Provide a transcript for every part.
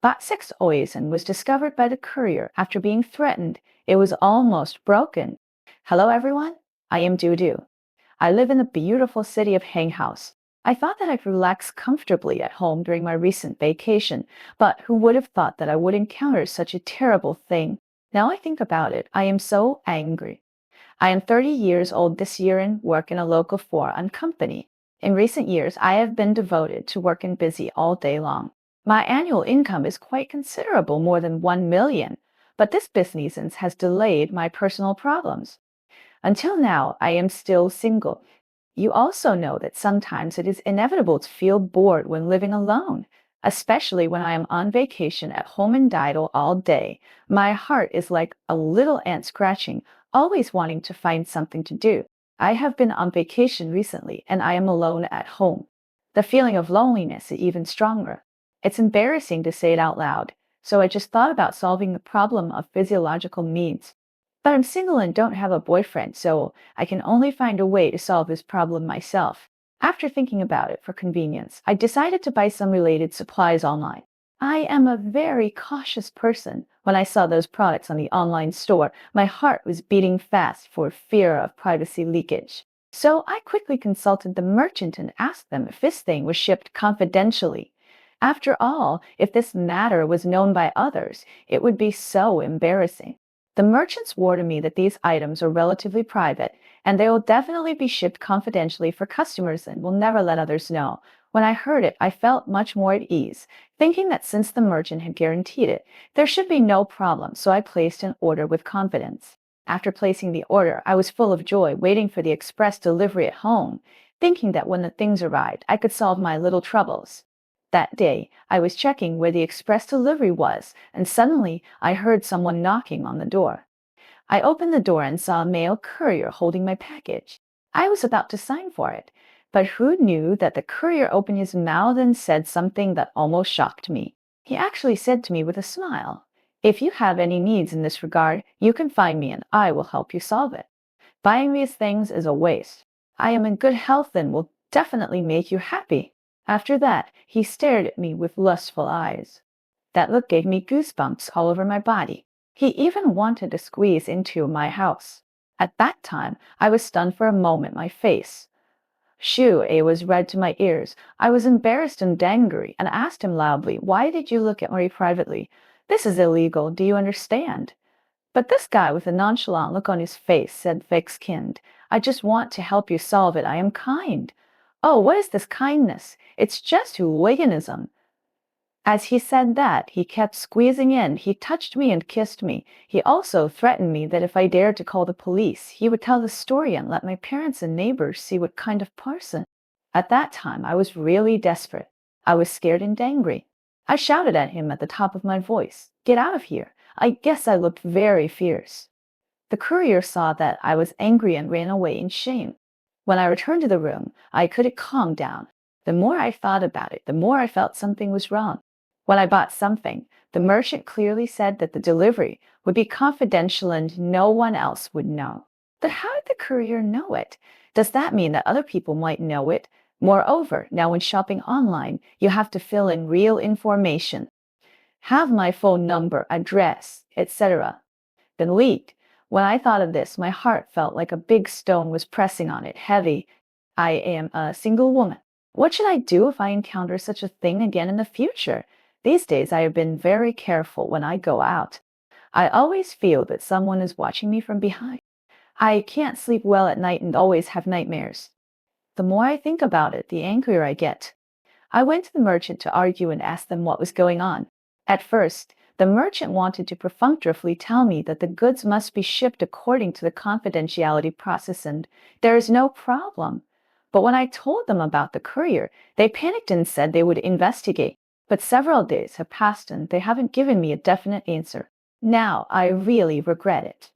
Bought 6 toys and was discovered by the courier after being threatened. It was almost broken. Hello everyone, I am Dudu. I live in the beautiful city of Hanghouse. I thought that I'd relax comfortably at home during my recent vacation, but who would have thought that I would encounter such a terrible thing? Now I think about it, I am so angry. I am 30 years old this year and work in a local foreign company. In recent years, I have been devoted to working busy all day long. My annual income is quite considerable, more than 1 million, but this business has delayed my personal problems. Until now, I am still single. You also know that sometimes it is inevitable to feel bored when living alone, especially when I am on vacation at home and idle all day. My heart is like a little ant scratching, always wanting to find something to do. I have been on vacation recently and I am alone at home. The feeling of loneliness is even stronger. It's embarrassing to say it out loud, so I just thought about solving the problem of physiological needs. But I'm single and don't have a boyfriend, so I can only find a way to solve this problem myself. After thinking about it for convenience, I decided to buy some related supplies online. I am a very cautious person. When I saw those products on the online store, my heart was beating fast for fear of privacy leakage. So I quickly consulted the merchant and asked them if this thing was shipped confidentially. After all, if this matter was known by others, it would be so embarrassing. The merchants warned me that these items are relatively private, and they will definitely be shipped confidentially for customers and will never let others know. When I heard it, I felt much more at ease, thinking that since the merchant had guaranteed it, there should be no problem, so I placed an order with confidence. After placing the order, I was full of joy, waiting for the express delivery at home, thinking that when the things arrived, I could solve my little troubles. That day, I was checking where the express delivery was, and suddenly I heard someone knocking on the door. I opened the door and saw a male courier holding my package. I was about to sign for it, but who knew that the courier opened his mouth and said something that almost shocked me. He actually said to me with a smile, "If you have any needs in this regard, you can find me and I will help you solve it. Buying these things is a waste. I am in good health and will definitely make you happy." After that, he stared at me with lustful eyes. That look gave me goosebumps all over my body. He even wanted to squeeze into my house. At that time, I was stunned for a moment. My face, it was red to my ears. I was embarrassed and angry and asked him loudly, "Why did you look at me privately? This is illegal. Do you understand?" But this guy with a nonchalant look on his face said thick-skinned, "I just want to help you solve it. I am kind." Oh, what is this kindness? It's just hooliganism. As he said that, he kept squeezing in. He touched me and kissed me. He also threatened me that if I dared to call the police, he would tell the story and let my parents and neighbors see what kind of person. At that time, I was really desperate. I was scared and angry. I shouted at him at the top of my voice, "Get out of here." I guess I looked very fierce. The courier saw that I was angry and ran away in shame. When I returned to the room, I couldn't calm down. The more I thought about it, the more I felt something was wrong. When I bought something, the merchant clearly said that the delivery would be confidential and no one else would know. But how did the courier know it? Does that mean that other people might know it? Moreover, now when shopping online, you have to fill in real information. Have my phone number, address, etc. been leaked? When I thought of this, my heart felt like a big stone was pressing on it, heavy. I am a single woman. What should I do if I encounter such a thing again in the future? These days, I have been very careful when I go out. I always feel that someone is watching me from behind. I can't sleep well at night and always have nightmares. The more I think about it, the angrier I get. I went to the merchant to argue and ask them what was going on. At first, the merchant wanted to perfunctorily tell me that the goods must be shipped according to the confidentiality process and there is no problem. But when I told them about the courier, they panicked and said they would investigate. But several days have passed and they haven't given me a definite answer. Now I really regret it.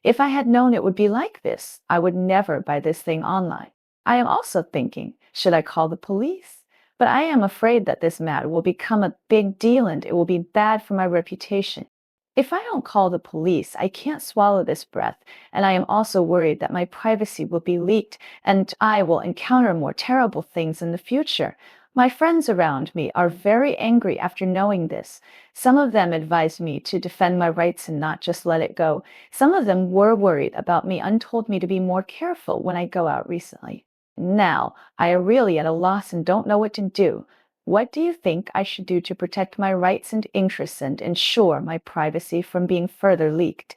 If I had known it would be like this, I would never buy this thing online. I am also thinking, should I call the police? But I am afraid that this matter will become a big deal and it will be bad for my reputation. If I don't call the police, I can't swallow this breath, and I am also worried that my privacy will be leaked and I will encounter more terrible things in the future. My friends around me are very angry after knowing this. Some of them advised me to defend my rights and not just let it go. Some of them were worried about me and told me to be more careful when I go out recently. Now, I am really at a loss and don't know what to do. What do you think I should do to protect my rights and interests and ensure my privacy from being further leaked?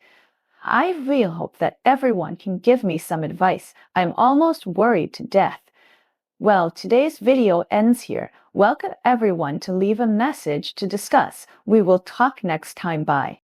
I really hope that everyone can give me some advice. I'm almost worried to death. Well, today's video ends here. Welcome everyone to leave a message to discuss. We will talk next time. Bye.